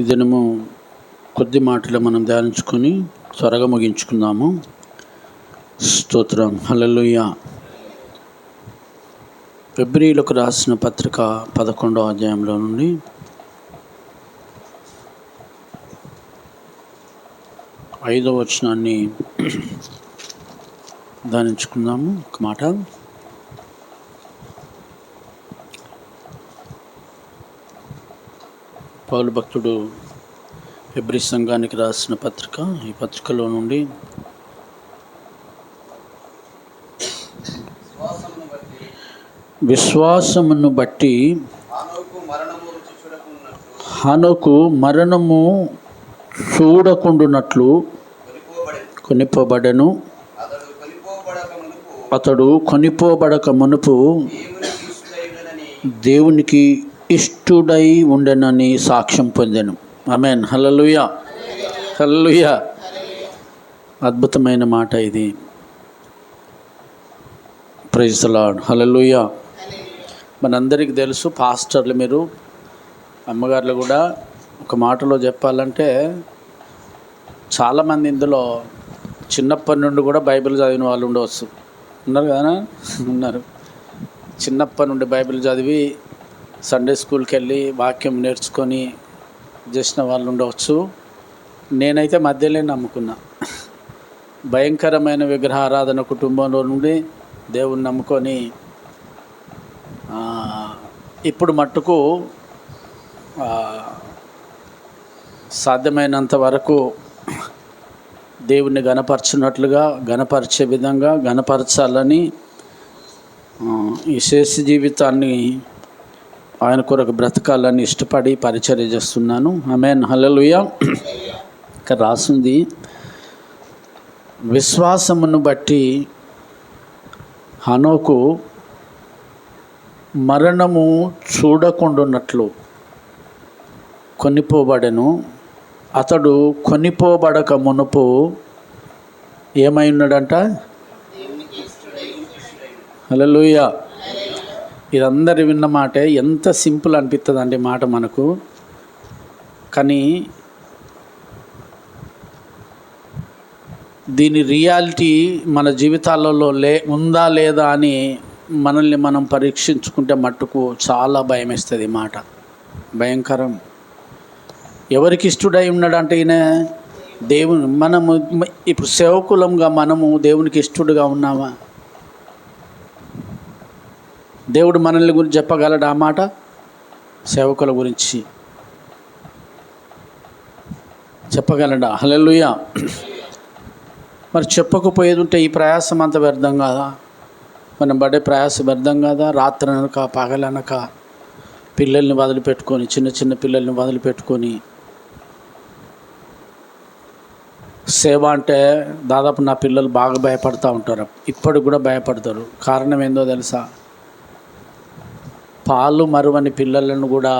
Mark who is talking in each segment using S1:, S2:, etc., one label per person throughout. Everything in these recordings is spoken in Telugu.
S1: ఈ దినము కొద్ది మాటలు మనం ధ్యానించుకొని త్వరగా ముగించుకుందాము. స్తోత్రం. హల్లెలూయా. ఫిబ్రవరికి రాసిన పత్రిక 11వ అధ్యాయంలో నుండి 5వ వచనాన్ని ధ్యానించుకుందాము. ఒక మాట. పౌలు భక్తుడు ఫిబ్రవరి సంఘానికి రాసిన పత్రిక, ఈ పత్రికలో నుండి విశ్వాసమును బట్టి హనోకు మరణము చూడకుండునట్లు కొనిపోబడెను. అతడు కొనిపోబడక మునుపు దేవునికి ఇష్టుడై ఉండెనని సాక్ష్యం పొందెను. ఆమేన్. హల్లెలూయా. హల్లెలూయా. అద్భుతమైన మాట ఇది. Praise the lord. హల్లెలూయా. మనందరికీ తెలుసు, పాస్టర్లు మీరు, అమ్మగారులు కూడా. ఒక మాటలో చెప్పాలంటే చాలామంది ఇందులో చిన్నప్పటి నుండి కూడా బైబిల్ చదివిన వాళ్ళు ఉండవచ్చు. ఉన్నారు కదా? ఉన్నారు. చిన్నప్పటి నుండి బైబిల్ చదివి సండే స్కూల్కి వెళ్ళి వాక్యం నేర్చుకొని చేసిన వాళ్ళు ఉండవచ్చు. నేనైతే మధ్యలో నమ్ముకున్నా. భయంకరమైన విగ్రహారాధన కుటుంబంలో నుండి దేవుని నమ్ముకొని ఇప్పుడు మట్టుకు సాధ్యమైనంత వరకు దేవుణ్ణి గణపరచున్నట్లుగా, గణపరిచే విధంగా గణపరచాలని ఈ శేష జీవితాన్ని ఆయన కొరకు బ్రతకాలని ఇష్టపడి పరిచర్య చేస్తున్నాను. ఆమేన్. హల్లెలూయా. ఇక్కడ రాసింది, విశ్వాసమును బట్టి హనోకు మరణము చూడకుండునట్లు కొనిపోబడెను. అతడు కొనిపోబడక మునుపు ఏమై ఉన్నాడంట? హల్లెలూయా. ఇదందరి విన్న మాటే. ఎంత సింపుల్ అనిపిస్తుంది అండి మాట మనకు. కానీ దీని రియాలిటీ మన జీవితాలలో ఉందా లేదా అని మనల్ని మనం పరీక్షించుకుంటే మట్టుకు చాలా భయం వేస్తుంది ఈ మాట. భయంకరం. ఎవరికి ఇష్టడై ఉన్నాడంటే ఈయన దేవుని. మనము ఇప్పుడు సేవకులంగా మనము దేవునికి ఇష్టడుగా ఉన్నామా? దేవుడు మనల్ని గురించి చెప్పగలడు ఆ మాట? సేవకుల గురించి చెప్పగలడా? హల్లెలూయా. మరి చెప్పకపోయేది ఉంటే ఈ ప్రయాసం అంత వ్యర్థం కాదా? మనం పడే ప్రయాసం వ్యర్థం కాదా? రాత్రి అనక పగలనక పిల్లల్ని వదిలిపెట్టుకొని, చిన్న చిన్న పిల్లల్ని వదిలిపెట్టుకొని సేవ అంటే దాదాపు నా పిల్లలు బాగా భయపడుతూ ఉంటారు. ఇప్పటికి కూడా భయపడతారు. కారణం ఏందో తెలుసా? పాలు మరువని పిల్లలను కూడా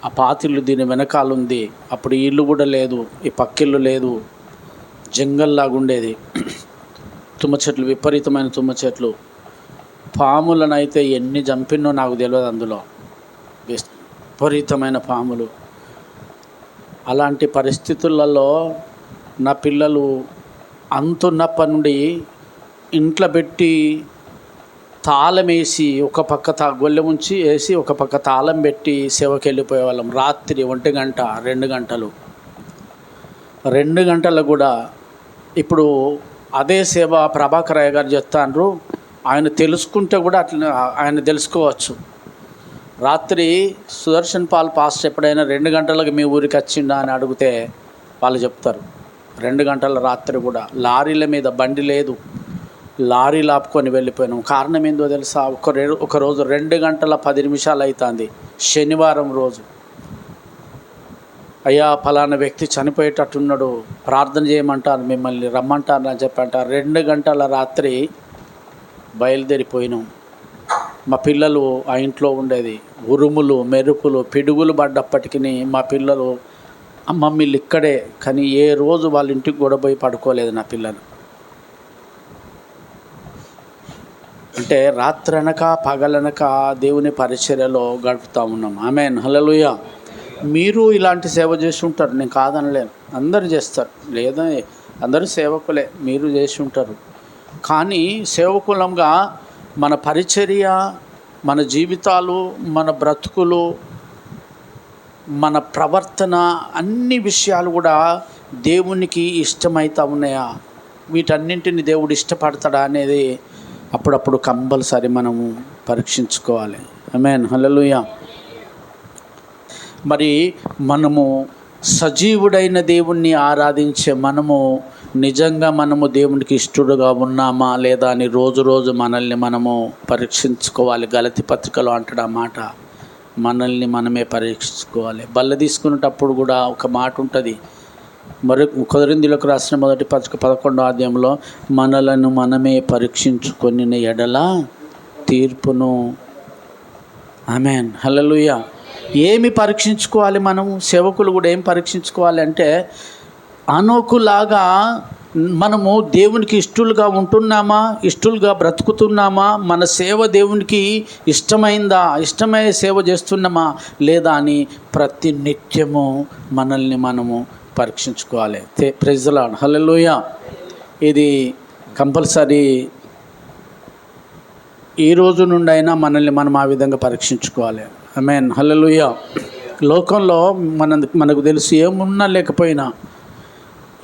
S1: ఆ పాతిళ్ళు దీని వెనకాల ఉంది. అప్పుడు ఈ ఇల్లు కూడా లేదు, ఈ పక్కిల్లు లేదు, జంగల్లాగా ఉండేది. తుమ్మ చెట్లు, విపరీతమైన తుమ్మ చెట్లు. పాములను అయితే ఎన్ని చంపినో నాకు తెలియదు. అందులో విపరీతమైన పాములు. అలాంటి పరిస్థితులలో నా పిల్లలు అంతున్నప్పటి నుండి ఇంట్లో పెట్టి తాళం వేసి ఒక పక్క గొల్లె ఉంచి వేసి ఒక పక్క తాళం పెట్టి సేవకి వెళ్ళిపోయే వాళ్ళం. రాత్రి 1 గంట 2 గంటలు 2 గంటలు కూడా. ఇప్పుడు అదే సేవ ప్రభాకర్ అయ్య గారు చెప్తాండ్రు. ఆయన తెలుసుకుంటే కూడా అట్లా ఆయన తెలుసుకోవచ్చు. రాత్రి సుదర్శన్ పాల్ పాస్ట్ ఎప్పుడైనా 2 గంటలకు మీ ఊరికి వచ్చిండా అని అడిగితే వాళ్ళు చెప్తారు. 2 గంటల రాత్రి కూడా లారీల మీద, బండి లేదు, లారీలు ఆపుకొని వెళ్ళిపోయినాం. కారణం ఏందో తెలుసా? ఒకరోజు 2 గంటల 10 నిమిషాలు అవుతుంది, శనివారం రోజు. అయ్యా ఫలానా వ్యక్తి చనిపోయేటట్టున్నాడు, ప్రార్థన చేయమంటారు, మిమ్మల్ని రమ్మంటారు అని చెప్పంటారు. 2 గంటల రాత్రి బయలుదేరిపోయినాం. మా పిల్లలు ఆ ఇంట్లో ఉండేది. ఉరుములు, మెరుపులు, పిడుగులు పడ్డప్పటికీ మా పిల్లలు మమ్మల్ని ఇక్కడే. కానీ ఏ రోజు వాళ్ళ ఇంటికి కూడా పోయి పడుకోలేదు నా పిల్లలు. అంటే రాత్రనక పగలనక దేవుని పరిచర్యలో గడుపుతూ ఉన్నాం. ఆమేన్. హల్లెలూయా. మీరు ఇలాంటి సేవ చేసి ఉంటారు, నేను కాదనలేను, అందరు చేస్తారు, లేదా అందరూ సేవకులే, మీరు చేసి ఉంటారు. కానీ సేవకులంగా మన పరిచర్య, మన జీవితాలు, మన బ్రతుకులు, మన ప్రవర్తన, అన్ని విషయాలు కూడా దేవునికి ఇష్టమైతా ఉన్నాయా, వీటన్నింటిని దేవుడు ఇష్టపడతాడా అనేది అప్పుడప్పుడు కంపల్సరీ మనము పరీక్షించుకోవాలి. ఆమేన్, హల్లెలూయా. మరి మనము సజీవుడైన దేవుణ్ణి ఆరాధించే నిజంగా మనము దేవునికి ఇష్టడుగా ఉన్నామా లేదా అని రోజు మనల్ని మనము పరీక్షించుకోవాలి. గలతీ పత్రికలో అంటాడు ఆ మాట, మనల్ని మనమే పరీక్షించుకోవాలి. బల్ల తీసుకునేటప్పుడు కూడా ఒక మాట ఉంటుంది, కొరింథీయులకు రాసిన మొదటి పత్రిక 11వ అధ్యాయంలో, మనలను మనమే పరీక్షించుకొని ఎడల తీర్పును. ఆమేన్, హల్లెలూయా. ఏమి పరీక్షించుకోవాలి మనము? సేవకులు కూడా ఏం పరీక్షించుకోవాలి అంటే, అనోకులాగా మనము దేవునికి ఇష్టలుగా ఉంటున్నామా, ఇష్టలుగా బ్రతుకుతున్నామా, మన సేవ దేవునికి ఇష్టమయ్యే సేవ చేస్తున్నామా లేదా అని ప్రతి నిత్యము మనల్ని మనము పరీక్షించుకోవాలి. ప్రైజ్ ది లార్డ్, హల్లెలూయా. ఇది కంపల్సరీ ఈ రోజు నుండి అయినా మనల్ని మనం ఆ విధంగా పరీక్షించుకోవాలి. ఆమేన్, హల్లెలూయా. లోకంలో మనకు తెలుసు, ఏమున్నా లేకపోయినా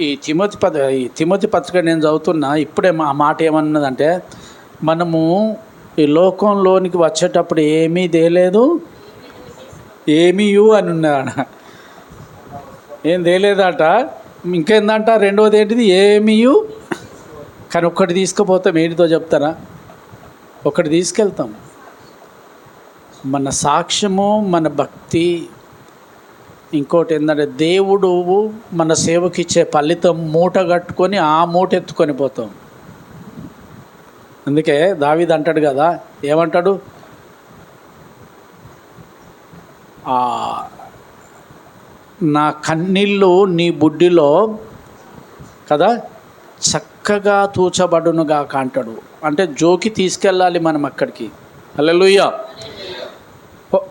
S1: ఈ తిమోతి పత్రిక నేను చదువుతున్నా, ఇప్పుడే ఆ మాట ఏమన్నదంటే, మనము ఈ లోకంలోనికి వచ్చేటప్పుడు ఏమీ తేలేదు, ఏమీయు అని ఉన్నాడ, ఏం తేలేదట. ఇంకేందంట, రెండవది ఏంటిది, ఏమీయు. కానీ ఒక్కటి తీసుకుపోతాం, ఏంటితో చెప్తారా? ఒకటి తీసుకెళ్తాం, మన సాక్ష్యము, మన భక్తి. ఇంకోటి ఏంటంటే, దేవుడు మన సేవకి ఇచ్చే ఫలితం మూట కట్టుకొని ఆ మూట ఎత్తుకొని పోతాం. అందుకే దావీదు అంటాడు కదా, ఏమంటాడు, నా కన్నీళ్ళు నీ బుడ్డిలో కదా చక్కగా తూచబడునుగాక అంటాడు. అంటే జోకి తీసుకెళ్ళాలి మనం అక్కడికి. హల్లెలూయా.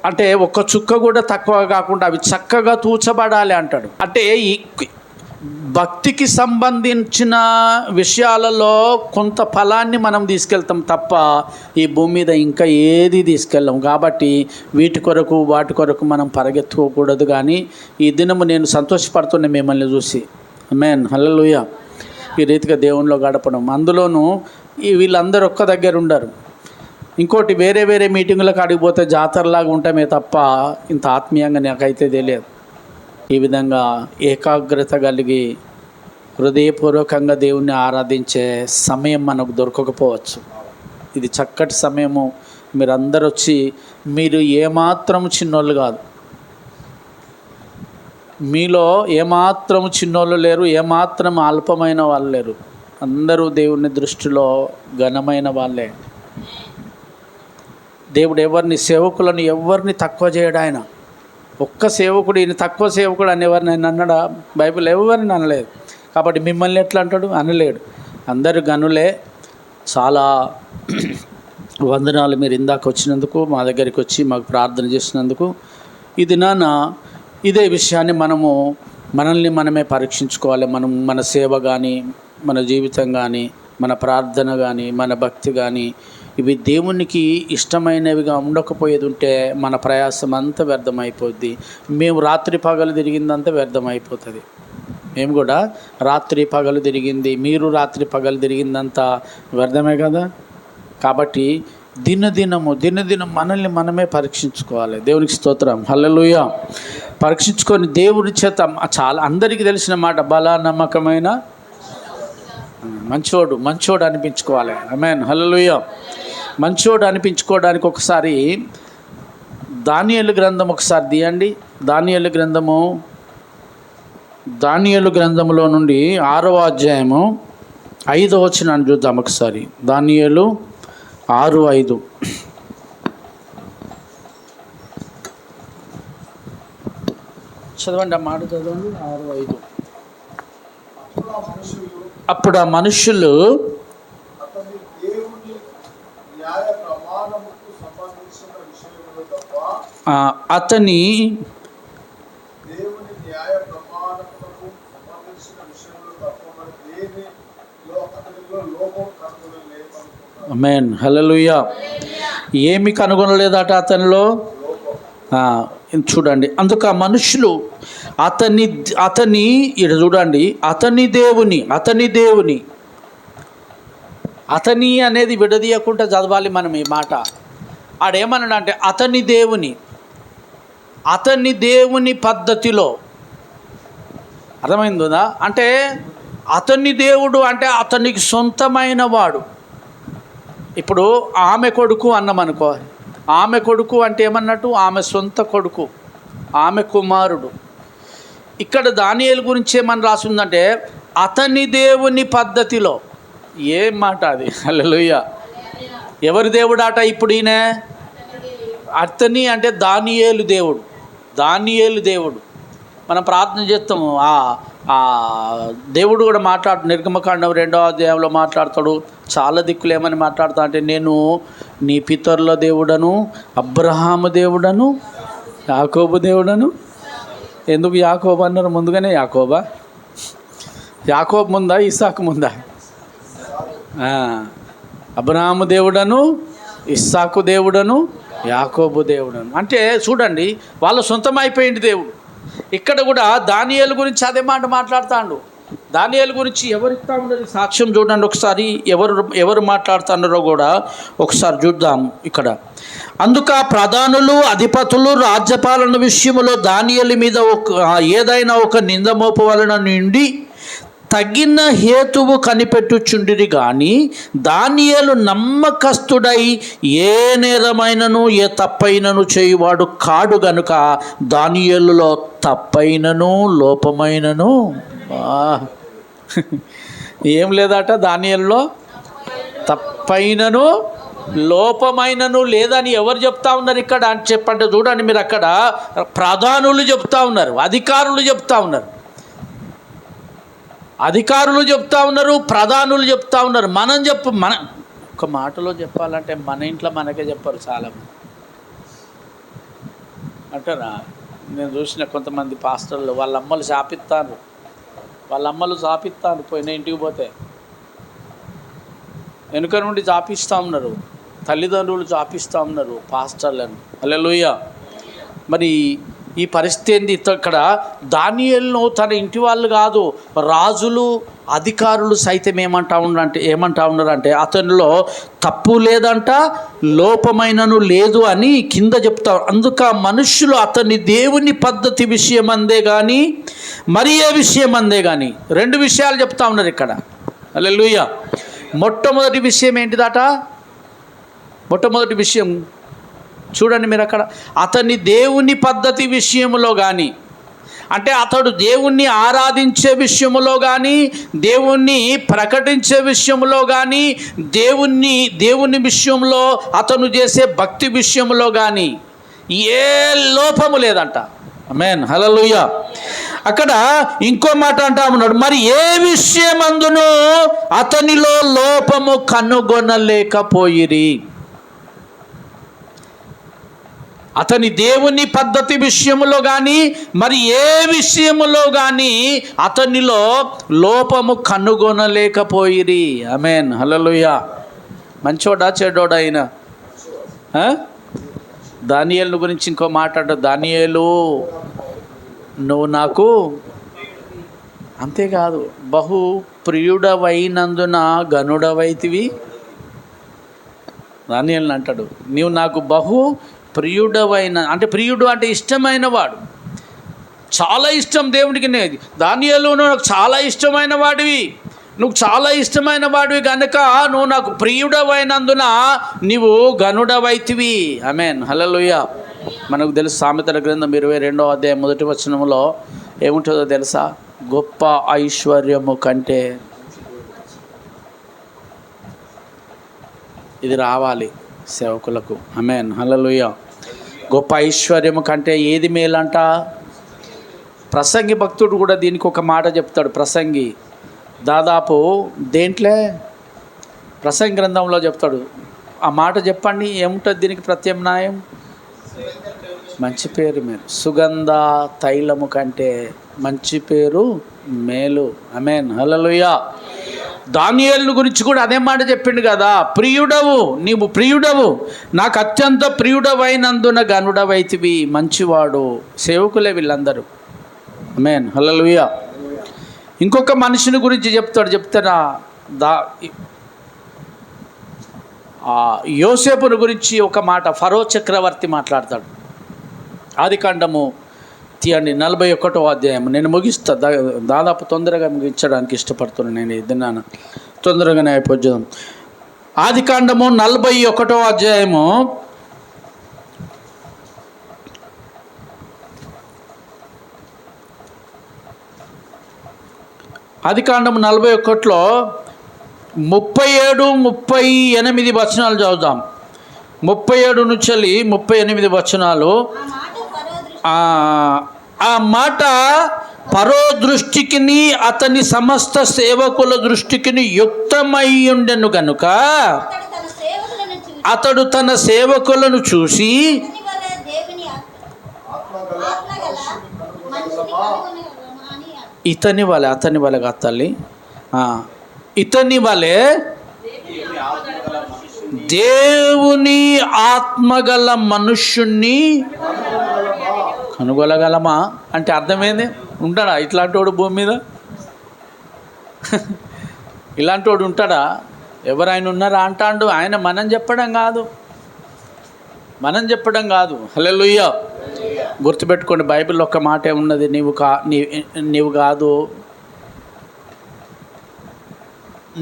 S1: అంటే ఒక్క చుక్క కూడా తక్కువ కాకుండా అవి చక్కగా తూచబడాలి అంటాడు. అంటే ఈ భక్తికి సంబంధించిన విషయాలలో కొంత ఫలాన్ని మనం తీసుకెళ్తాం తప్ప ఈ భూమి మీద ఇంకా ఏది తీసుకెళ్ళాం. కాబట్టి వాటి కొరకు మనం పరిగెత్తుకోకూడదు. కానీ ఈ దినము నేను సంతోషపడుతున్నా మిమ్మల్ని చూసి. ఆమేన్, హల్లెలూయా. ఈ రీతిగా దేవునిలో గడపడం, అందులోనూ వీళ్ళందరూ ఒక్క దగ్గర ఉండరు. ఇంకోటి, వేరే మీటింగులకు అడిగిపోతే జాతరలాగా ఉంటామే తప్ప ఇంత ఆత్మీయంగా నాకైతే తెలియదు. ఈ విధంగా ఏకాగ్రత కలిగి హృదయపూర్వకంగా దేవుణ్ణి ఆరాధించే సమయం మనకు దొరకకపోవచ్చు. ఇది చక్కటి సమయము. మీరందరూ వచ్చి, మీరు ఏమాత్రం చిన్నోళ్ళు కాదు, మీలో ఏమాత్రం చిన్నోళ్ళు లేరు, ఏమాత్రం అల్పమైన వాళ్ళు లేరు. అందరూ దేవుని దృష్టిలో ఘనమైన వాళ్ళే. దేవుడు ఎవరిని తక్కువ చేయడు. ఆయన ఒక్క సేవకుడు, ఈయన తక్కువ సేవకుడు అని ఎవరిని అన్నాడా? బైబిల్ ఎవరిని అనలేదు. కాబట్టి మిమ్మల్ని ఎట్లా అంటాడు? అనలేడు. అందరు గనులే. చాలా వందనాలు మీరు ఇందాక వచ్చినందుకు, మా దగ్గరికి వచ్చి మాకు ప్రార్థన చేసినందుకు. ఇది ఇదే విషయాన్ని మనల్ని మనమే పరీక్షించుకోవాలి. మన సేవ కానీ, మన జీవితం కానీ, మన ప్రార్థన కానీ, మన భక్తి కానీ, ఇవి దేవునికి ఇష్టమైనవిగా ఉండకపోయేది ఉంటే మన ప్రయాసం అంతా వ్యర్థమైపోద్ది. మేము రాత్రి పగలు తిరిగిందంతా వ్యర్థమైపోతుంది. మేము కూడా రాత్రి పగలు తిరిగింది, మీరు రాత్రి పగలు తిరిగిందంతా వ్యర్థమే కదా. కాబట్టి దినదినం మనల్ని మనమే పరీక్షించుకోవాలి. దేవునికి స్తోత్రం, హల్లెలూయా. పరీక్షించుకొని దేవుడి చేత, చాలా అందరికీ తెలిసిన మాట, బల నమ్మకమైన మంచోడు అనిపించుకోవాలి. ఆమేన్, హల్లెలూయా. మంచోడు అనిపించుకోవడానికి ఒకసారి దానియేలు గ్రంథం ఒకసారి తీయండి. దానియేలు గ్రంథములో నుండి 6వ అధ్యాయము 5వ వచనాన్ని చూద్దాం ఒకసారి. దానియేలు 6:5. చదవండి, ఆ మాట చదవండి. 6:5. అప్పుడు ఆ మనుషులు అతని ఆమేన్, హల్లెలూయా. ఏమి కనుగొనలేదట అతనిలో? చూడండి, అందుకు ఆ మనుషులు అతని ఇక్కడ చూడండి, అతని దేవుని అతని అనేది విడదీయకుండా చదవాలి మనం ఈ మాట. ఆడేమన్నాడంటే అతని దేవుని పద్ధతిలో. అర్థమైందా? అంటే అతని దేవుడు అంటే అతనికి సొంతమైన వాడు. ఇప్పుడు ఆమె కొడుకు అన్నమనుకో, ఆమె కొడుకు అంటే ఏమన్నట్టు? ఆమె సొంత కొడుకు, ఆమె కుమారుడు. ఇక్కడ దానియేలు గురించి ఏమని రాసిందంటే అతని దేవుని పద్ధతిలో. ఏం మాట అది! హల్లెలూయా. ఎవరి దేవుడాట ఇప్పుడు ఈయన? అతని అంటే దానియేలు దేవుడు. మనం ప్రార్థన చేస్తాము, ఆ దేవుడు కూడా నిర్గమకాండం 2వ అధ్యాయంలో మాట్లాడతాడు. చాలా దిక్కులు ఏమని మాట్లాడతా అంటే, నేను నీ పితరుల దేవుడను, అబ్రహాము దేవుడను, యాకోబు దేవుడను. ఎందుకు యాకోబు అన్నారు? ముందుగానే యాకోబు ముందా, ఇస్సాకు ముందా? అబ్రహాము దేవుడను, ఇస్సాకు దేవుడను, యాకోబు దేవుడను. అంటే చూడండి, వాళ్ళ సొంతం అయిపోయింది దేవుడు. ఇక్కడ కూడా దానియేలు గురించి అదే మాట మాట్లాడుతాడు. దానియేలు గురించి ఎవరిస్తా ఉన్నది సాక్ష్యం చూడండి ఒకసారి. ఎవరు మాట్లాడుతున్నారో కూడా ఒకసారి చూద్దాం ఇక్కడ. అందుకు ఆ ప్రధానులు, అధిపతులు రాజ్యపాలన విషయంలో దానియేలు మీద ఏదైనా ఒక నింద మోపవలన నుండి తగిన హేతువు కనిపెట్టుచుండిరి. కానీ దానియేలు నమ్మకస్తుడై ఏ నేరమైనను ఏ తప్పైనను చేయువాడు కాడు గనుక దానియేలులో తప్పైనను లోపమైనను ఏం లేదట. దానియేలులో తప్పైనను లోపమైనను లేదని ఎవరు చెప్తా ఉన్నారు ఇక్కడ అని చెప్పంటే చూడండి మీరు, అక్కడ ప్రధానులు చెప్తా ఉన్నారు, అధికారులు చెప్తా ఉన్నారు, ప్రధానులు చెప్తా ఉన్నారు. మన ఒక మాటలో చెప్పాలంటే మన ఇంట్లో మనకే చెప్పారు చాలామంది అంటారా. నేను చూసిన కొంతమంది పాస్టర్లు వాళ్ళ అమ్మలు చాపిస్తారు, పోయిన ఇంటికి పోతే వెనుక నుండి చాపిస్తూ ఉన్నారు, తల్లిదండ్రులు చాపిస్తూ ఉన్నారు పాస్టర్లను. హల్లెలూయా. మరి ఈ పరిస్థితి ఏంది? ఇక్కడ దానియేలును తన ఇంటి వాళ్ళు కాదు, రాజులు, అధికారులు సైతం ఏమంటా ఉన్నారంటే అతనిలో తప్పు లేదంట, లోపమైనను లేదు అని కింద చెప్తారు. అందుక మనుషులు అతని దేవుని పద్ధతి విషయం అందే కానీ మరి ఏ విషయం అందే కానీ 2 విషయాలు చెప్తా ఉన్నారు ఇక్కడ. హల్లెలూయా. మొట్టమొదటి విషయం ఏంటిదట? మొట్టమొదటి విషయం చూడండి మీరు అక్కడ, అతని దేవుని పద్ధతి విషయంలో కానీ, అంటే అతడు దేవుణ్ణి ఆరాధించే విషయంలో కానీ, దేవుణ్ణి ప్రకటించే విషయంలో కానీ, దేవుని విషయంలో అతను చేసే భక్తి విషయంలో కానీ ఏ లోపము లేదంట. ఆమేన్, హల్లెలూయా. అక్కడ ఇంకో మాట అంటా ఉన్నాడు, మరి ఏ విషయమందును అతనిలో లోపము కనుగొనలేకపోయిరి. అతని దేవుని పద్ధతి విషయంలో కానీ మరి ఏ విషయములో కానీ అతనిలో లోపము కనుగొనలేకపోయిరి. ఆమేన్, హల్లెలూయా. మంచోడా చెడ్డోడా అయినా? దానియేలు గురించి ఇంకో మాట్లాడ, దానియేలు నువ్వు నాకు అంతేకాదు బహు ప్రియుడవైనందున గనుడవైతివి. దానియేలు అంటాడు, నీవు నాకు బహు ప్రియుడవైన, అంటే ప్రియుడు అంటే ఇష్టమైన వాడు, చాలా ఇష్టం దేవునికి. దానియేలు నాకు చాలా ఇష్టమైన వాడివి, నువ్వు చాలా ఇష్టమైన వాడివి కనుక నువ్వు నాకు ప్రియుడవైనందున నీవు గనుడవైతివి. ఆమేన్, హల్లెలూయా. మనకు తెలుసు సామెతల గ్రంథం 22వ అధ్యాయం 1వ వచనంలో ఏముంటుందో తెలుసా? గొప్ప ఐశ్వర్యము కంటే ఇది రావాలి సేవకులకు. ఆమేన్, హల్లెలూయా. గొప్ప ఐశ్వర్యము కంటే ఏది మేలంట? ప్రసంగి భక్తుడు కూడా దీనికి ఒక మాట చెప్తాడు. ప్రసంగి దాదాపు దేంట్లో ప్రసంగి గ్రంథంలో చెప్తాడు. ఆ మాట చెప్పండి, ఏముంటుంది దీనికి ప్రత్యామ్నాయం? మంచి పేరు మీరు. సుగంధ తైలము కంటే మంచి పేరు మేలు. ఆమేన్, హల్లెలూయా. దానియేలు గురించి కూడా అదే మాట చెప్పిండు కదా, ప్రియుడవు, నీవు ప్రియుడవు, నాకు అత్యంత ప్రియుడవైనందున గనుడవైతివి, మంచివాడు. సేవకులే వీళ్ళందరూ. ఆమేన్, హల్లెలూయా. ఇంకొక మనిషిని గురించి చెప్తారా, యోసేపును గురించి ఒక మాట ఫరో చక్రవర్తి మాట్లాడతాడు. ఆదికాండము తీయండి 41వ అధ్యాయం. నేను ముగిస్తా, దాదాపు తొందరగా ముగించడానికి ఇష్టపడుతున్నాను. నేను ఇద్దరు తొందరగానే అయిపోద్దాం. ఆదికాండము 41వ అధ్యాయము ఆదికాండము 41లో 37, 38 వచనాలు చదువుదాం. 37 నుంచి 38 వచనాలు. ఆ మాట ఫరో దృష్టికిని అతని సమస్త సేవకుల దృష్టికిని యుక్తమై ఉండెను గనుక అతడు తన సేవకులను చూసి ఇతని వలె తల్లి, ఇతని వలె దేవుని ఆత్మగల మనుష్యుణ్ణి కనుగొనగలమా అంటే అర్థమైంది. ఉంటాడా ఇట్లాంటి వాడు భూమి మీద? ఇలాంటి వాడు ఉంటాడా? ఎవరైనా ఉన్నారా అంటాడు ఆయన. మనం చెప్పడం కాదు. హల్లెలూయా. గుర్తుపెట్టుకోండి, బైబిల్లో ఒక మాటే ఉన్నది, నీవు కాదు,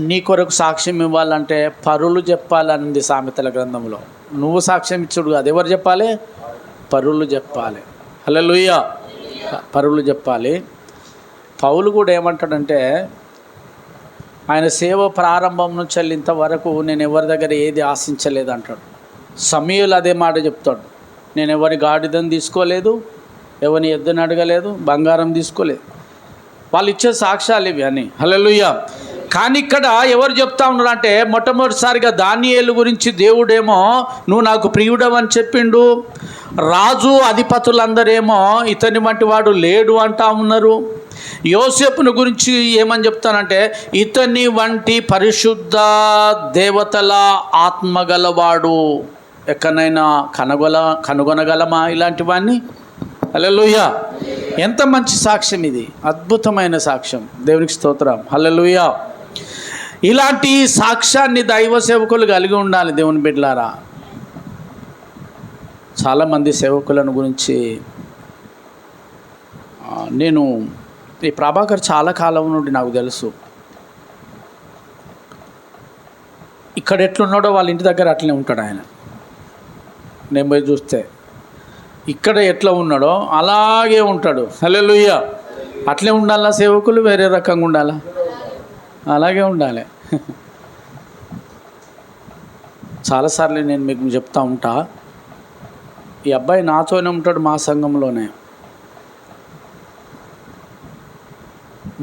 S1: నీ కొరకు సాక్ష్యం ఇవ్వాలంటే పరులు చెప్పాలనింది సామెతల గ్రంథంలో. నువ్వు సాక్ష్యం ఇచ్చుడు కాదు, ఎవరు చెప్పాలి? పరులు చెప్పాలి. హల్లెలూయా, పరులు చెప్పాలి. పౌలు కూడా ఏమంటాడంటే, ఆయన సేవ ప్రారంభం నుంచి ఇంతవరకు నేను ఎవరి దగ్గర ఏది ఆశించలేదు అంటాడు. సమూయేలు అదే మాట చెప్తాడు, నేను ఎవరి గాడిదని తీసుకోలేదు, ఎవరిని ఎద్దుని అడగలేదు, బంగారం తీసుకోలేదు. వాళ్ళు ఇచ్చే సాక్ష్యాలు ఇవి అని. హల్లెలూయా. కానీ ఇక్కడ ఎవరు చెప్తా ఉన్నారు అంటే, మొట్టమొదటిసారిగా దానియేలు గురించి దేవుడేమో నువ్వు నాకు ప్రియుడవని చెప్పిండు. రాజు అధిపతులందరేమో ఇతని వంటి వాడు లేడు అంటా ఉన్నారు. యోసేపును గురించి ఏమని చెప్తానంటే, ఇతని వంటి పరిశుద్ధ దేవతల ఆత్మగలవాడు ఎక్కడైనా కనుగొనగలమా ఇలాంటివన్నీ? హల్లెలూయా. ఎంత మంచి సాక్ష్యం ఇది, అద్భుతమైన సాక్ష్యం. దేవునికి స్తోత్రం. హల్లెలూయా. ఇలాంటి సాక్ష్యాన్ని దైవ సేవకులు కలిగి ఉండాలి. దేవుని బిడ్డలారా, చాలామంది సేవకులను గురించి నేను ఈ ప్రభాకర్ చాలా కాలం నుండి నాకు తెలుసు. ఇక్కడ ఎట్లున్నాడో వాళ్ళ ఇంటి దగ్గర అట్లనే ఉంటాడు ఆయన. నేను పోయి చూస్తే ఇక్కడ ఎట్లా ఉన్నాడో అలాగే ఉంటాడు. హల్లెలూయా. అట్లే ఉండాలా సేవకులు? వేరే రకంగా ఉండాలా? అలాగే ఉండాలి. చాలాసార్లు నేను మీకు చెప్తా ఉంటా, ఈ అబ్బాయి నాతోనే ఉంటాడు మా సంఘంలోనే.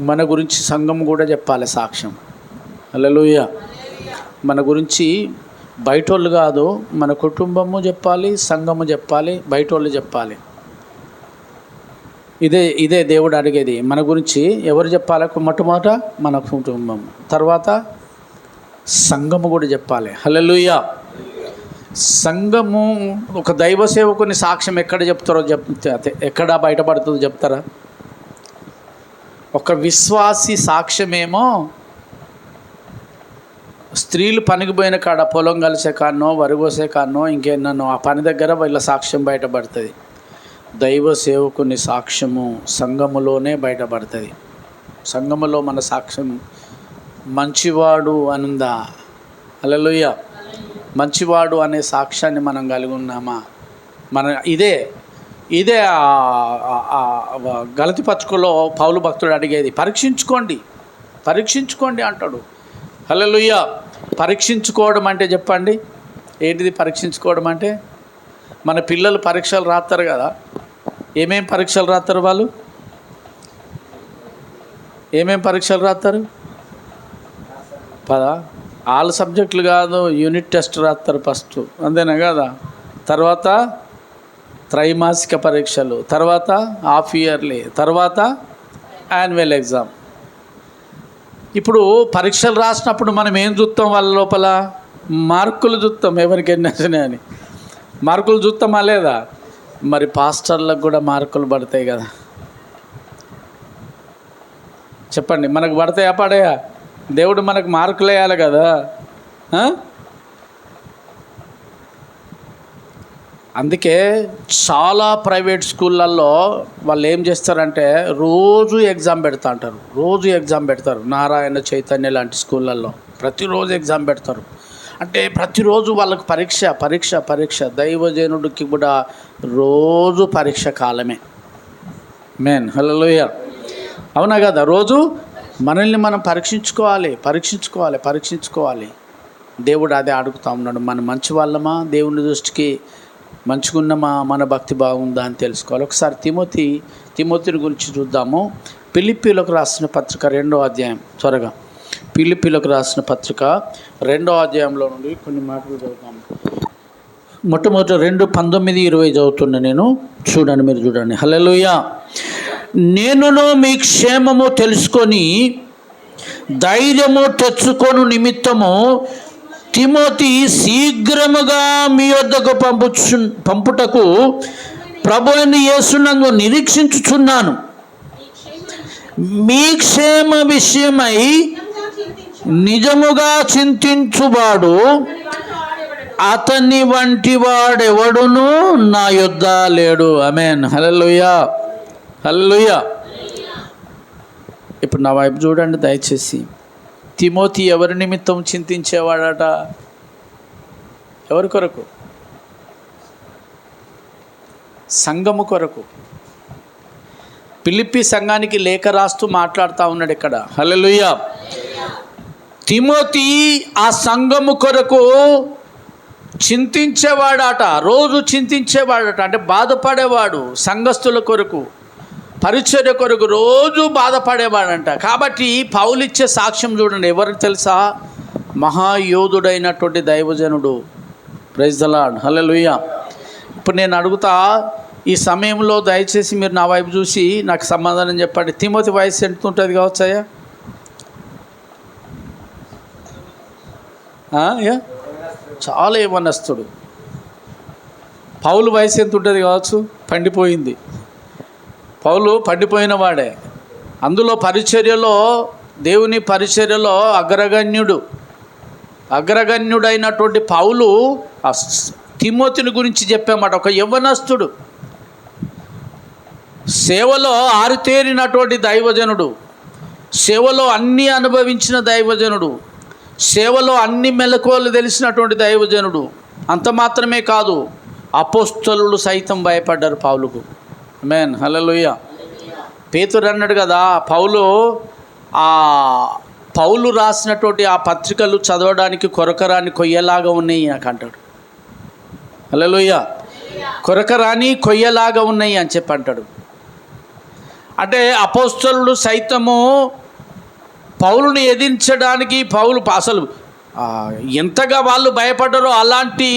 S1: మన గురించి సంఘం కూడా చెప్పాలి సాక్ష్యం. హల్లెలూయా. మన గురించి బయటోళ్ళు కాదు, మన కుటుంబము చెప్పాలి, సంఘము చెప్పాలి, బయటోళ్ళు చెప్పాలి. ఇదే దేవుడు అడిగేది. మన గురించి ఎవరు చెప్పాలి? మొట్టమొదట మన కుటుంబం, తర్వాత సంఘము కూడా చెప్పాలి. హల్లెలూయా. సంఘము ఒక దైవ సేవకుని సాక్ష్యం ఎక్కడ చెప్తారో ఎక్కడ బయటపడుతుందో చెప్తారా? ఒక విశ్వాసి సాక్ష్యమేమో స్త్రీలు పనికి పోయిన కాడ, పొలం కలిసే కాడనో, వరిగోసే కాడనో, ఇంకేనో ఆ పని దగ్గర వీళ్ళ సాక్ష్యం బయటపడుతుంది. దైవ సేవకుని సాక్ష్యము సంఘములోనే బయటపడుతుంది. సంఘములో మన సాక్ష్యం మంచివాడు అనుందా? హల్లెలూయా. మంచివాడు అనే సాక్ష్యాన్ని మనం కలిగి ఉన్నామా? ఇదే గలతీ పత్రికలో పౌలు భక్తుడు అడిగేది, పరీక్షించుకోండి అంటాడు. హల్లెలూయా. పరీక్షించుకోవడం అంటే చెప్పండి ఏంటిది? పరీక్షించుకోవడం అంటే మన పిల్లలు పరీక్షలు రాస్తారు కదా. ఏమేం పరీక్షలు రాస్తారు వాళ్ళు? ఏమేం పరీక్షలు రాస్తారు? ఆల్ సబ్జెక్టులు కాదు, యూనిట్ టెస్ట్ రాస్తారు ఫస్ట్, అంతేనా కదా? తర్వాత త్రైమాసిక పరీక్షలు, తర్వాత హాఫ్ ఇయర్లీ, తర్వాత యాన్యువల్ ఎగ్జామ్. ఇప్పుడు పరీక్షలు రాసినప్పుడు మనం ఏం చూస్తాం? వాళ్ళ లోపల మార్కులు చూస్తాం, ఎవరికి ఎన్ని వచ్చినాయి అని. మార్కులు చూస్తామా లేదా? మరి పాస్టర్లకు కూడా మార్కులు పడతాయి కదా. చెప్పండి, మనకు పడతాయా పడయా? దేవుడు మనకు మార్కులు వేయాలి కదా. అందుకే చాలా ప్రైవేట్ స్కూళ్ళల్లో వాళ్ళు ఏం చేస్తారంటే రోజు ఎగ్జామ్ పెడతా అంటారు. రోజు ఎగ్జామ్ పెడతారు. నారాయణ చైతన్య లాంటి స్కూళ్ళల్లో ప్రతిరోజు ఎగ్జామ్ పెడతారు. అంటే ప్రతిరోజు వాళ్ళకు పరీక్ష పరీక్ష పరీక్ష. దైవజనుడికి కూడా రోజు పరీక్ష కాలమే. మేన్ హల్లెలూయా. అవునా కదా? రోజు మనల్ని మనం పరీక్షించుకోవాలి. దేవుడు అదే అడుగుతూ ఉన్నాడు. మనం మంచి వాళ్ళమా, దేవుని దృష్టికి మంచిగున్నామా, మన భక్తి బాగుందా అని తెలుసుకోవాలి. ఒకసారి తిమోతిని గురించి చూద్దాము. ఫిలిప్పీలకు రాసిన పత్రిక 2వ అధ్యాయం. త్వరగా ఫిలిప్పీలకు రాసిన పత్రిక 2వ అధ్యాయంలో నుండి కొన్ని మాటలు చదువుతాము. మొట్టమొదటి 2:19-20 చదువుతున్నా నేను. చూడండి, మీరు చూడండి. హల్లెలూయా. నేనును మీ క్షేమము తెలుసుకొని ధైర్యము తెచ్చుకొను నిమిత్తము తిమోతి శీఘ్రముగా మీ వద్దకు పంపుటకు ప్రభువైన యేసునందు నిరీక్షించుచున్నాను. మీ క్షేమ విషయమై నిజముగా చింతించువాడు అతని వంటి వాడెవడును నా యొద్ద లేడు. ఆమేన్. హల్లెలూయా. హల్లెలూయా. ఇప్పుడు నా వైపు చూడండి దయచేసి. తిమోతి ఎవరి నిమిత్తం చింతించేవాడట? ఎవరి కొరకు? సంఘము కొరకు. ఫిలిప్పీ సంఘానికి లేఖ రాస్తూ మాట్లాడుతూ ఉన్నాడు ఇక్కడ. హల్లెలూయా. తిమోతి ఆ సంఘము కొరకు చింతించేవాడట, రోజు చింతించేవాడట. అంటే బాధపడేవాడు, సంఘస్థుల కొరకు, పరిచర్య కొరకు రోజు బాధపడేవాడంట. కాబట్టి పౌలు ఇచ్చే సాక్ష్యం చూడండి. ఎవరికి తెలుసా? మహాయోధుడైనటువంటి దైవజనుడు. Praise the lord. హల్లెలూయా. ఇప్పుడు నేను అడుగుతా, ఈ సమయంలో దయచేసి మీరు నా వైపు చూసి నాకు సమాధానం చెప్పండి. తిమోతి వయసు ఎంత ఉంటుంది కావచ్చయ్యా? చాలా యవ్వనస్తుడు. పౌలు వయసు ఎంత ఉంటుంది కావచ్చు? పండిపోయింది. పౌలు పండిపోయిన వాడే. అందులో పరిచర్యలో, దేవుని పరిచర్యలో అగ్రగణ్యుడైనటువంటి పౌలు తిమోతిని గురించి చెప్పామాట. ఒక యవ్వనస్తుడు, సేవలో ఆరితేరినటువంటి దైవజనుడు, సేవలో అన్నీ అనుభవించిన దైవజనుడు, సేవలో అన్ని మెలకువలు తెలిసినటువంటి దైవజనుడు. అంత మాత్రమే కాదు, అపోస్తలులు సైతం భయపడ్డారు పౌలుకు. ఆమేన్. హల్లెలూయా. పేతురు అన్నాడు కదా, పౌలు రాసినటువంటి ఆ పత్రికలు చదవడానికి కొరకరాని కొయ్యలాగా ఉన్నాయి నాకు అంటాడు. హల్లెలూయా. కొరకరాని కొయ్యలాగా ఉన్నాయి అని చెప్పి అంటాడు. అంటే అపోస్తలులు సైతము పౌలుని ఎదిరించడానికి అసలు ఎంతగా వాళ్ళు భయపడ్డారో అలాంటి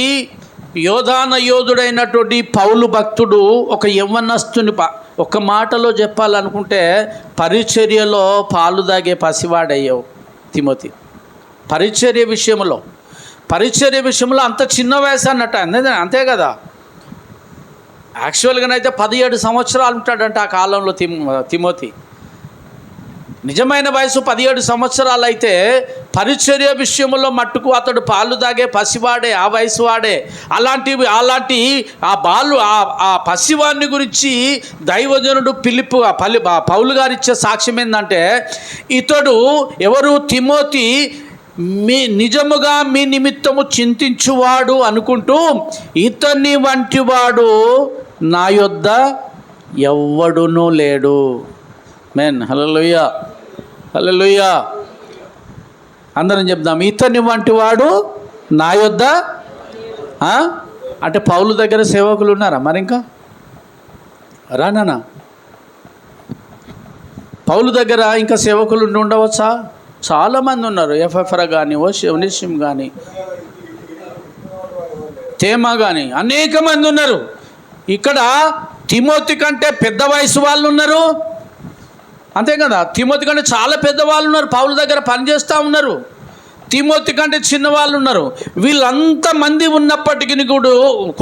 S1: యోధుడైనటువంటి పౌలు భక్తుడు ఒక యవ్వనస్తుని ఒక మాటలో చెప్పాలనుకుంటే పరిచర్యలో పాలు దాగే పసివాడయ్యావు తిమోతి. పరిచర్య విషయంలో అంత చిన్న వయసు అన్నట్టు అంతే కదా. యాక్చువల్గానైతే 17 సంవత్సరాలు ఉంటాడంట ఆ కాలంలో తిమోతి. నిజమైన వయసు 17 సంవత్సరాలు అయితే పరిచర్య విషయంలో మట్టుకు అతడు పాలు దాగే పసివాడే, ఆ వయసు వాడే. అలాంటి ఆ పసివాడిని గురించి దైవజనుడు పౌలు గారు ఇచ్చే సాక్ష్యం ఏంటంటే, ఇతడు ఎవరు? తిమోతి నిజముగా మీ నిమిత్తము చింతించువాడు అనుకుంటూ, ఇతని వంటి వాడు నా యొద్ద ఎవ్వడునూ లేడు. మెన్. హల్లెలూయా. హల్లెలూయా. అందరం చెప్దాం, ఇతని వంటి వాడు నా యొద్ద. అంటే పౌలు దగ్గర సేవకులు ఉన్నారా? మరి ఇంకా రానా? పౌలు దగ్గర ఇంకా సేవకులు ఉండవచ్చా? చాలామంది ఉన్నారు. ఎఫెఫ్రా కానీ, ఒనేసిము కానీ, తేమా కానీ అనేక మంది ఉన్నారు. ఇక్కడ తిమోతి కంటే పెద్ద వయసు వాళ్ళు ఉన్నారు, అంతే కదా. తిమోతి కంటే చాలా పెద్దవాళ్ళు ఉన్నారు, పౌలు దగ్గర పనిచేస్తూ ఉన్నారు. తిమోతి కంటే చిన్నవాళ్ళు ఉన్నారు. వీళ్ళంతమంది ఉన్నప్పటికీ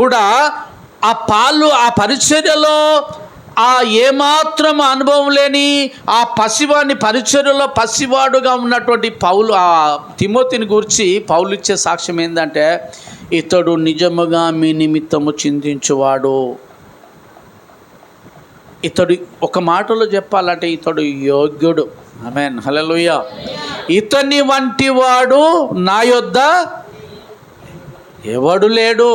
S1: కూడా ఆ పరిచర్యలో ఏమాత్రం అనుభవం లేని ఆ పసివాడిని, పరిచర్యలో పసివాడుగా ఉన్నటువంటి ఆ తిమోతిని గురించి పౌలు ఇచ్చే సాక్ష్యం ఏంటంటే, ఇతడు నిజముగా మీ నిమిత్తము చింతించువాడు. ఇతడు, ఒక మాటలో చెప్పాలంటే ఇతడు యోగ్యుడు. ఆమేన్, హల్లెలూయా. ఇతని వంటి వాడు నా యొద్ద ఎవడు లేడు.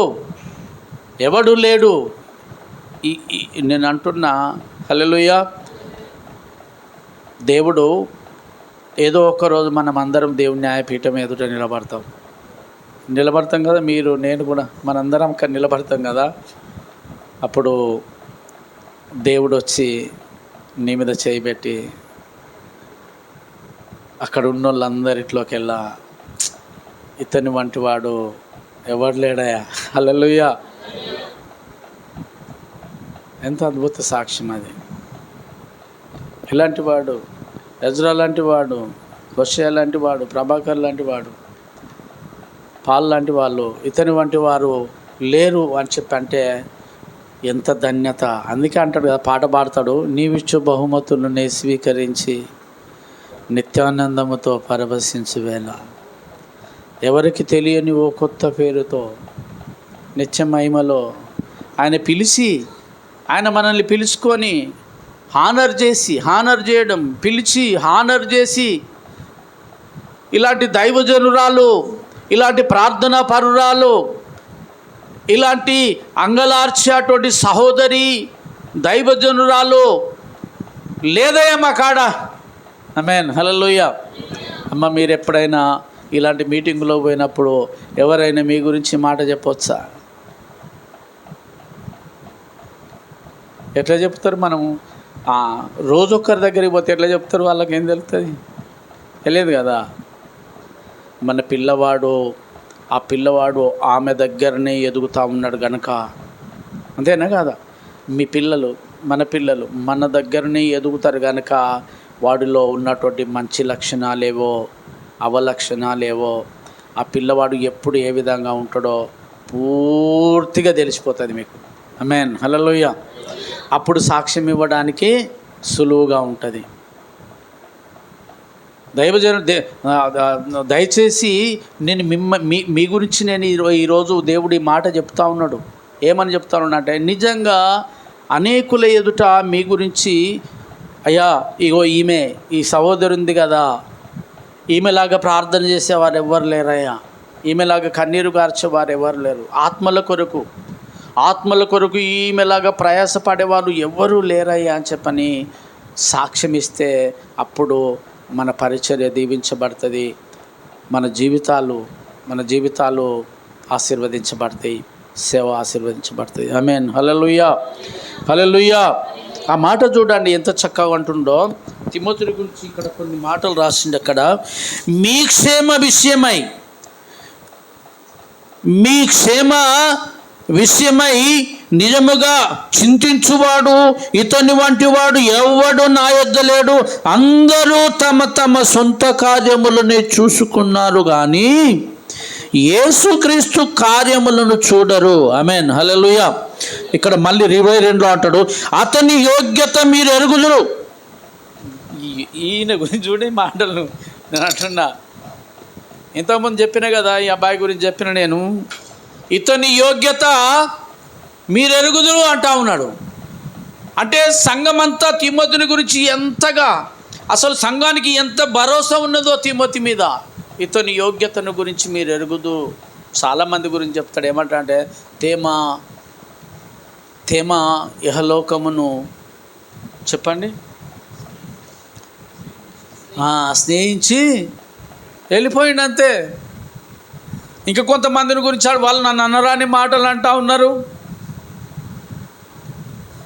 S1: నేను అంటున్నా, హల్లెలూయా. దేవుడు ఏదో ఒకరోజు మనం అందరం దేవుని న్యాయపీఠం ఎదుట నిలబడతాం కదా. మీరు, నేను కూడా మనందరం అక్కడ నిలబడతాం కదా. అప్పుడు దేవుడు వచ్చి నీ మీద చేయబెట్టి అక్కడ ఉన్న వాళ్ళందరిలోకి వెళ్ళా, ఇతని వంటి వాడు ఎవడు లేడయా. హల్లెలూయా. ఎంత అద్భుత సాక్ష్యం అది. ఇలాంటి వాడు, ఎజ్రా లాంటి వాడు, హోషేయ లాంటి వాడు, ప్రభాకర్ లాంటి వాడు, పాల్ లాంటి వాళ్ళు, ఇతని వంటి వారు లేరు అని చెప్పి అంటే ఎంత ధన్యత. అందుకే అంటాడు కదా, పాట పాడతాడు, నీవిచ్చు బహుమతులను స్వీకరించి నిత్యానందముతో పరవశించు వేళ, ఎవరికి తెలియని ఓ కొత్త పేరుతో నిత్య మహిమలో ఆయన పిలిచి, ఆయన మనల్ని పిలుచుకొని హానర్ చేయడం, పిలిచి హానర్ చేసి, ఇలాంటి దైవజనురాలు, ఇలాంటి ప్రార్థనా పరురాలు, ఇలాంటి అంగలార్చేటువంటి సహోదరి దైవజనురాలు లేదయ్యా మా కాడ. ఆమేన్, హల్లెలూయా. అమ్మ, మీరు ఎప్పుడైనా ఇలాంటి మీటింగులో పోయినప్పుడు ఎవరైనా మీ గురించి మాట చెప్పవచ్చా? ఎట్లా చెప్తారు? మనం రోజొక్కరి దగ్గరికి పోతే ఎట్లా చెప్తారు? వాళ్ళకి ఏం తెలుస్తుంది? తెలియదు కదా. మన పిల్లవాడు ఆమె దగ్గరనే ఎదుగుతూ ఉన్నాడు కనుక, అంతేనా కాదా? మీ పిల్లలు, మన పిల్లలు మన దగ్గరనే ఎదుగుతారు కనుక వాడిలో ఉన్నటువంటి మంచి లక్షణాలేవో, అవలక్షణాలేవో ఆ పిల్లవాడు ఎప్పుడు ఏ విధంగా ఉంటాడో పూర్తిగా తెలిసిపోతుంది మీకు. ఆమేన్, హల్లెలూయా. అప్పుడు సాక్ష్యం ఇవ్వడానికి సులువుగా ఉంటుంది. దయచేసి నేను మీ గురించి నేను ఈరోజు దేవుడు ఈ మాట చెప్తా ఉన్నాడు. ఏమని చెప్తా ఉన్నాడంటే, నిజంగా అనేకుల ఎదుట మీ గురించి, అయ్యా ఇగో ఈ సహోదరు ఉంది కదా, ఈమెలాగా ప్రార్థన చేసేవారు ఎవరు లేరయ్యా, ఈమెలాగా కన్నీరు గార్చేవారు ఎవరు లేరు, ఆత్మల కొరకు ఈమెలాగా ప్రయాసపడేవాళ్ళు ఎవరూ లేరయ్యా అని చెప్పని సాక్ష్యం ఇస్తే అప్పుడు మన పరిచర్య దీవించబడుతుంది, మన జీవితాలు ఆశీర్వదించబడతాయి, సేవ ఆశీర్వదించబడుతుంది. ఆమేన్, హల్లెలూయా, హల్లెలూయా. ఆ మాట చూడండి ఎంత చక్కగా అంటుండో. తిమోతి గురించి ఇక్కడ కొన్ని మాటలు రాసింది. అక్కడ మీ క్షేమ విషయమై నిజముగా చింతించువాడు ఇతని వంటి వాడు ఎవడు నా యొద్ద లేడు. అందరూ తమ సొంత కార్యములనే చూసుకున్నారు కానీ యేసుక్రీస్తు కార్యములను చూడరు. ఆమేన్, హల్లెలూయా. ఇక్కడ మళ్ళీ 22లో అంటాడు, అతని యోగ్యత మీరు ఎరుగుదురు. ఈయన గురించి చూడే మాటలు నేను అంటున్నా. ఇంతకుముందు చెప్పిన కదా, ఈ అబ్బాయి గురించి చెప్పిన నేను, ఇతని యోగ్యత మీరు ఎరుగుదురు అంటా ఉన్నాడు. అంటే సంఘమంతా తిమోతిని గురించి ఎంతగా, అసలు సంఘానికి ఎంత భరోసా ఉన్నదో తిమోతి మీద, ఇతని యోగ్యతను గురించి మీరు ఎరుగుదు. చాలామంది గురించి చెప్తాడు. ఏమంటా అంటే, తేమ ఇహలోకమును చెప్పండి స్నేహించి వెళ్ళిపోయింది అంతే. ఇంకా కొంతమందిని గురించి వాళ్ళు నన్ను అనరాని మాటలు అంటూ ఉన్నారు.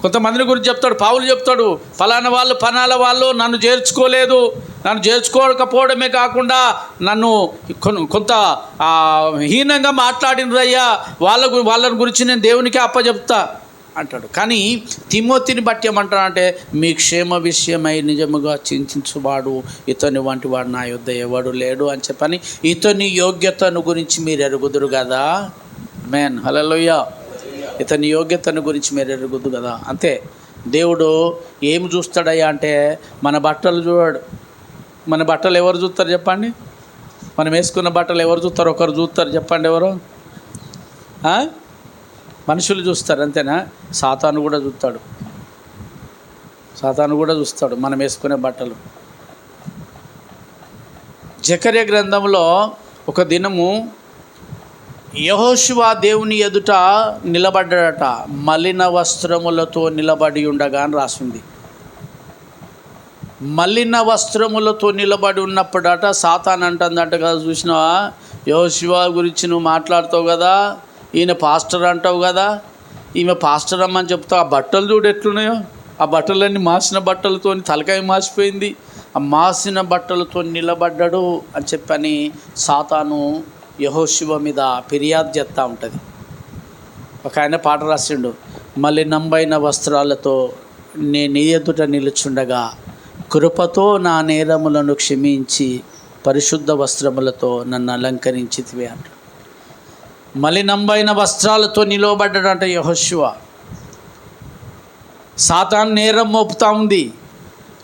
S1: కొంతమందిని గురించి చెప్తాడు, పౌలు చెప్తాడు, ఫలానా వాళ్ళు నన్ను చేర్చుకోకపోవడమే కాకుండా నన్ను కొంత హీనంగా మాట్లాడినరయ్యా, వాళ్ళని గురించి నేను దేవునికి అప్పచెప్తా అంటాడు. కానీ తిమోతిని బట్టి ఏమంటాడంటే, మీ క్షేమ విషయమై నిజముగా చింతించువాడు ఇతని వంటి వాడు నా యొద్ద ఎవడు లేడు అని చెప్పని ఇతని యోగ్యతను గురించి మీరు ఎరుగుదురు కదా. మేన్ హల్లెలూయా. ఇతని యోగ్యతను గురించి మీరు ఎరుగుదు కదా. అంతే. దేవుడు ఏమి చూస్తాడయ్యా అంటే మన బట్టలు చూడాడు. మన బట్టలు ఎవరు చూస్తారు చెప్పండి? మనం వేసుకున్న బట్టలు ఎవరు చూస్తారు? ఒకరు చూస్తారు చెప్పండి, ఎవరు? మనుషులు చూస్తారు, అంతేనా? సాతాను కూడా చూస్తాడు. సాతాను కూడా చూస్తాడు మనం వేసుకునే బట్టలు. జకర్యా గ్రంథంలో ఒక దినము యెహోషువ దేవుని ఎదుట నిలబడ్డాడట. మలిన వస్త్రములతో నిలబడి ఉండగా అని రాసింది. మలిన వస్త్రములతో నిలబడి ఉన్నప్పుడట సాతాన్ అంటుందట కదా, చూసినావా, యెహోషువ గురించి నువ్వు మాట్లాడుతావు కదా, ఈయన పాస్టర్ అంటావు కదా, ఈమె పాస్టర్ అమ్మని చెప్తావు. ఆ బట్టలు చూడు ఎట్లున్నాయో. ఆ బట్టలన్నీ మాసిన బట్టలతో తలకాయ మాసిపోయింది. ఆ మాసిన బట్టలతో నిలబడ్డాడు అని చెప్పని సాతాను యెహోషువ మీద ఫిర్యాదు చేస్తూ ఉంటుంది. ఒక ఆయన పాట రాసిండు, మలినంబైన వస్త్రాలతో నేను నీ ఎదుట నిలుచుండగా కృపతో నా నేరములను క్షమించి పరిశుద్ధ వస్త్రములతో నన్ను అలంకరించితివే అంటాడు. మలినంబైన వస్త్రాలతో నిలవబడ్డాడంట యెహోషువ. సాతాను నేరం మోపుతా ఉంది.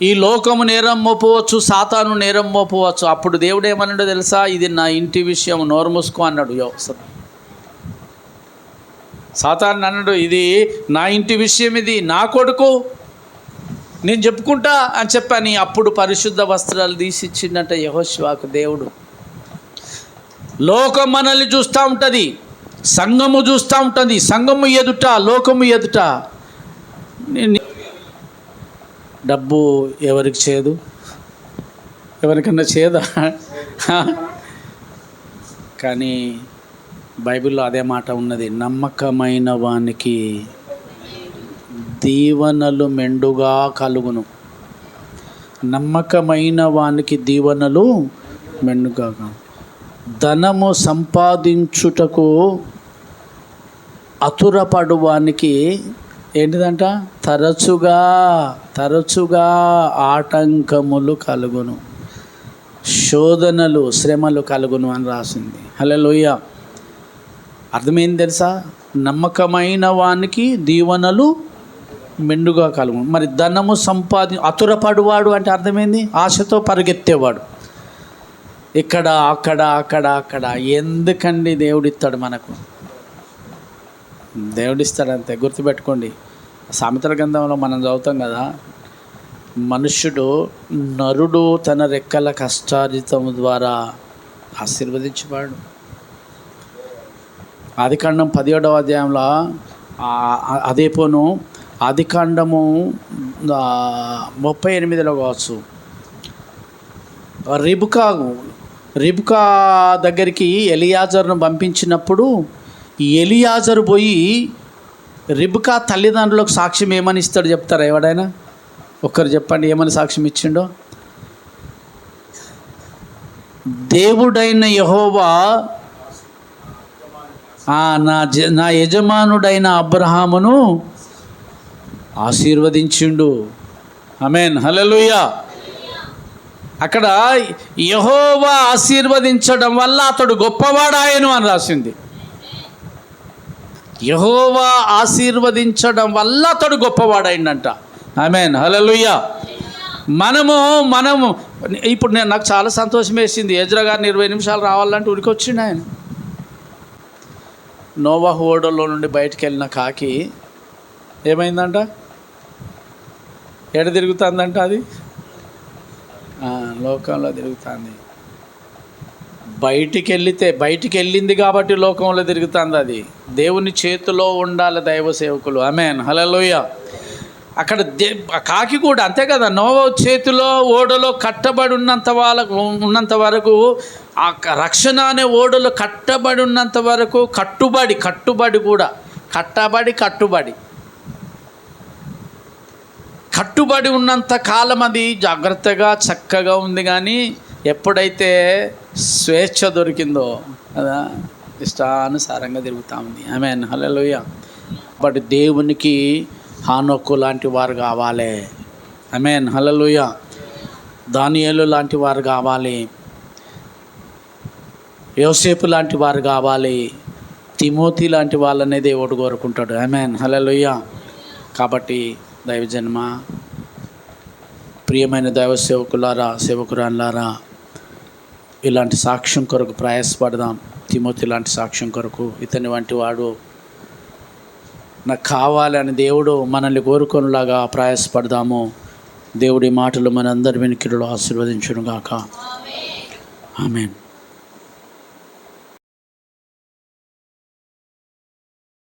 S1: ఈ లోకము నేరం మోపవచ్చు, సాతాను నేరం మోపవచ్చు. అప్పుడు దేవుడు ఏమన్నాడో తెలుసా? ఇది నా ఇంటి విషయం, నోరు మూసుకో అన్నాడు. సాతాను అన్నాడు, ఇది నా ఇంటి విషయం, ఇది నా కొడుకు, నేను చెప్పుకుంటా అని చెప్పని అప్పుడు పరిశుద్ధ వస్త్రాలు తీసిచ్చిందంట యెహోషువకు దేవుడు. లోకం మనల్ని చూస్తూ ఉంటుంది, సంఘము చూస్తూ ఉంటుంది. సంఘము ఎదుట, లోకము ఎదుట డబ్బు ఎవరికి చేయదు? ఎవరికన్నా చేయదా? కానీ బైబిల్లో అదే మాట ఉన్నది, నమ్మకమైన వానికి దీవెనలు మెండుగా కలుగును. నమ్మకమైన వానికి దీవెనలు మెండుగా. ధనము సంపాదించుటకు అతురపడు వానికి ఏంటిదంట? తరచుగా ఆటంకములు కలుగును, శోధనలు, శ్రమలు కలుగును అని రాసింది. హల్లెలూయా. అర్థమైంది తెలుసా? నమ్మకమైన వానికి దీవెనలు మెండుగా కలుగును. మరి ధనము అతురపడువాడు అంటే అర్థమైంది? ఆశతో పరిగెత్తేవాడు. ఇక్కడ అక్కడ ఎందుకండి దేవుడిస్తాడు మనకు? దేవుడిస్తాడు అంతే, గుర్తుపెట్టుకోండి. సామెతల గ్రంథంలో మనం చదువుతాం కదా, నరుడు తన రెక్కల కష్టార్జితము ద్వారా ఆశీర్వదించేవాడు. ఆదికాండం 17వ అధ్యాయంలో అదే పోను ఆదికాండము 38లో కావచ్చు, రిబ్కా దగ్గరికి ఎలియాజరును పంపించినప్పుడు ఎలియాజరు పోయి రిబ్కా తల్లిదండ్రులకు సాక్ష్యం ఏమని ఇస్తాడు చెప్తారా? ఎవడైనా ఒక్కరు చెప్పండి, ఏమని సాక్ష్యం ఇచ్చిండో? దేవుడైన యెహోవా నా యజమానుడైన అబ్రహామును ఆశీర్వదించిండు. ఆమేన్, హల్లెలూయా. అక్కడ యెహోవా ఆశీర్వదించడం వల్ల అతడు గొప్పవాడాయను అని రాసింది. యెహోవా ఆశీర్వదించడం వల్ల అతడు గొప్పవాడైండంట. ఆమేన్, హల్లెలూయా. మనము ఇప్పుడు నాకు చాలా సంతోషం వేసింది. ఎజ్రా గారిని 20 నిమిషాలు రావాలంటే ఉరికొచ్చిండు ఆయన. నోవాహు ఓడలో నుండి బయటికి వెళ్ళిన కాకి ఏమైందంట? ఎడ తిరుగుతుందంట? అది లోకంలో తిరుగుతుంది. బయటికి వెళ్ళింది కాబట్టి లోకంలో తిరుగుతుంది. అది దేవుని చేతిలో ఉండాలి దైవ సేవకులు. ఆమేన్, హల్లెలూయా. అక్కడ కాకి కూడా అంతే కదా, నోవా చేతిలో ఓడలో కట్టబడి ఉన్నంత వరకు ఆ రక్షణ అనే ఓడలో కట్టబడి ఉన్నంత వరకు కట్టుబడి కూడా కట్టుబడి ఉన్నంత కాలం అది జాగ్రత్తగా చక్కగా ఉంది. కానీ ఎప్పుడైతే స్వేచ్ఛ దొరికిందో కదా, ఇష్టానుసారంగా తిరుగుతూ ఉంది. ఆమేన్, హల్లెలూయా. బట్ దేవునికి హానోకు లాంటి వారు కావాలి. ఆమేన్, హల్లెలూయా. దానియేలు లాంటి వారు కావాలి, యోసేపు లాంటి వారు కావాలి, తిమోతి లాంటి వాళ్ళనే దేవుడు కోరుకుంటాడు. ఆమేన్, హల్లెలూయా. కాబట్టి దైవజన్మ, ప్రియమైన దైవ సేవకులారా, సేవకురాలారా, ఇలాంటి సాక్ష్యం కొరకు ప్రయాసపడదాం. తిమోతి లాంటి సాక్ష్యం కొరకు, ఇతని వంటి వాడు నాకు కావాలని దేవుడు మనల్ని కోరుకునేలాగా ప్రయాసపడదాము. దేవుడి మాటలు మనందరి వెనుకలో ఆశీర్వదించును గాక. ఆమేన్.